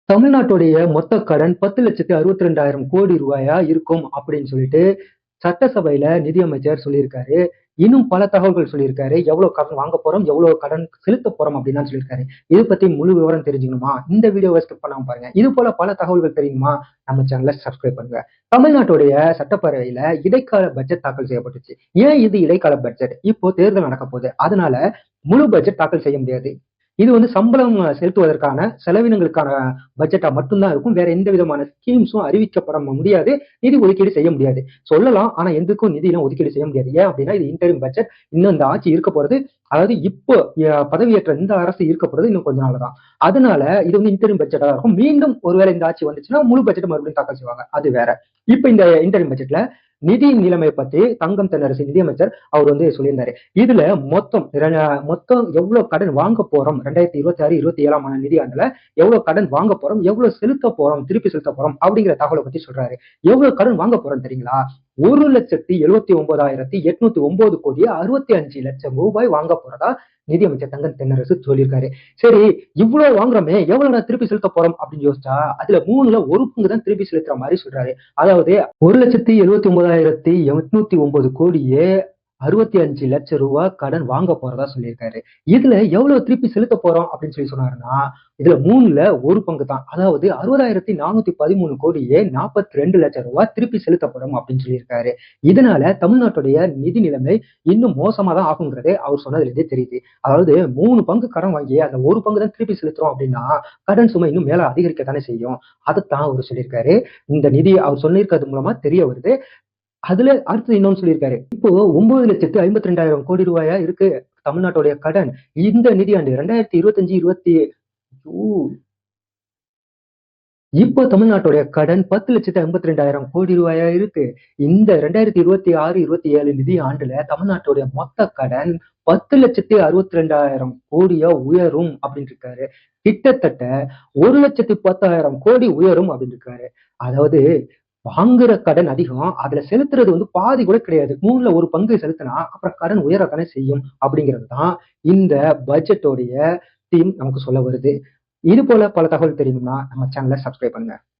தமிழ்நாட்டுடைய மொத்த கடன் 10,62,000 கோடி ரூபாயா இருக்கும் அப்படின்னு சொல்லிட்டு சட்டசபையில நிதியமைச்சர் சொல்லியிருக்காரு. இன்னும் பல தகவல்கள் சொல்லியிருக்காரு. எவ்வளவு கடன் வாங்க போறோம், எவ்வளவு கடன் செலுத்த போறோம் அப்படின்னு சொல்லியிருக்காரு. இது பத்தி முழு விவரம் தெரிஞ்சுக்கணுமா? இந்த வீடியோவை ஸ்கிப் பண்ணாம பாருங்க. இது போல பல தகவல்கள் தெரியுமா? நம்ம சேனலை சப்ஸ்கிரைப் பண்ணுங்க. தமிழ்நாட்டுடைய சட்டப்பேரவையில இடைக்கால பட்ஜெட் தாக்கல் செய்யப்பட்டுச்சு. ஏன் இது இடைக்கால பட்ஜெட்? இப்போ தேர்தல் நடக்க போகுது. அதனால முழு பட்ஜெட் தாக்கல் செய்ய முடியாது. இது சம்பளம் செலுத்துவதற்கான செலவினங்களுக்கான பட்ஜெட்டா மட்டும்தான் இருக்கும். வேற எந்த விதமான ஸ்கீம்ஸும் அறிவிக்கப்பட முடியாது. நிதி ஒதுக்கீடு செய்ய முடியாது. சொல்லலாம், ஆனா எதுக்கும் நிதியெல்லாம் ஒதுக்கீடு செய்ய முடியாது. ஏன் அப்படின்னா இது இன்டரிம் பட்ஜெட். இன்னும் இந்த ஆட்சி இருக்க போறது, அதாவது இப்போ பதவியேற்ற இந்த அரசு இருக்க போறது இன்னும் கொஞ்ச நாள் தான். அதனால இது இன்டரிம் பட்ஜெட்டா இருக்கும். மீண்டும் ஒருவேளை இந்த ஆட்சி வந்துச்சுன்னா முழு பட்ஜெட் மறுபடியும் தாக்கல் செய்வாங்க. அது வேற. இப்ப இந்த இன்டரிம் பட்ஜெட்ல நிதி நிலைமை பத்தி தங்கம் தென்னரசு நிதியமைச்சர் அவர் சொல்லியிருந்தாரு. இதுல மொத்தம் எவ்வளவு கடன் வாங்க போறோம், 2026-27 நிதியாண்டுல எவ்வளவு கடன் வாங்க போறோம், எவ்வளவு செலுத்த போறோம், திருப்பி செலுத்த போறோம் அப்படிங்கிற தகவலை பத்தி சொல்றாரு. எவ்வளவு கடன் வாங்க போறோம் தெரியுங்களா? 1,79,809 65 லட்சம் ரூபாய் வாங்க போறதா நிதியமைச்சர் தங்கம் தென்னரசு சொல்லியிருக்காரு. சரி, இவ்வளவு வாங்குறோமே, எவ்வளவு திருப்பி செலுத்த போறோம் அப்படின்னு யோசிச்சா அதுல 3/1 தான் திருப்பி செலுத்துற மாதிரி சொல்றாரு. அதாவது 1,79,809 கோடியே 65 லட்சம் ரூபாய் கடன் வாங்க போறதா சொல்லியிருக்காரு. இதுல எவ்வளவு திருப்பி செலுத்த போறோம் அப்படின்னு சொன்னாருன்னா, இதுல 1/3 தான். அதாவது 60,413 கோடியே 42 லட்சம் ரூபாய் திருப்பி செலுத்த போறோம் அப்படின்னு சொல்லியிருக்காரு. இதனால தமிழ்நாட்டுடைய நிதி நிலைமை இன்னும் மோசமா தான் ஆகுங்கிறதே அவர் சொன்னதுல இருந்தே தெரியுது. அதாவது 3 பங்கு கடன் வாங்கி அந்த 1 பங்கு தான் திருப்பி செலுத்துறோம் அப்படின்னா கடன் சுமை இன்னும் மேல அதிகரிக்கத்தானே செய்யும். அதைத்தான் அவர் சொல்லியிருக்காரு. இந்த நிதி அவர் சொல்லியிருக்கிறது மூலமா தெரிய வருது. அதுல அடுத்து இன்னொன்னு சொல்லியிருக்காரு. இப்போ 9,52,000 கோடி ரூபாயா இருக்கு தமிழ்நாட்டுடைய கடன். இந்த நிதியாண்டு 2025-20 இப்போ தமிழ்நாட்டுடைய கடன் 10,52,000 கோடி ரூபாயா இருக்கு. இந்த 2026-27 நிதி ஆண்டுல தமிழ்நாட்டுடைய மொத்த கடன் 10,62,000 கோடியா உயரும் அப்படின்னு இருக்காரு. கிட்டத்தட்ட 1,10,000 கோடி உயரும் அப்படின்னு இருக்காரு. அதாவது வாங்குற கடன் அதிகம், அதுல செலுத்துறது பாதி கூட கிடையாது. 1/3 செலுத்தினா அப்புறம் கடன் உயரத்தானே செய்யும் அப்படிங்கிறது தான் இந்த பட்ஜெட்டோடைய தீம் நமக்கு சொல்ல வருது. இது போல பல தகவல் தெரியணும்னா நம்ம சேனலை சப்ஸ்கிரைப் பண்ணுங்க.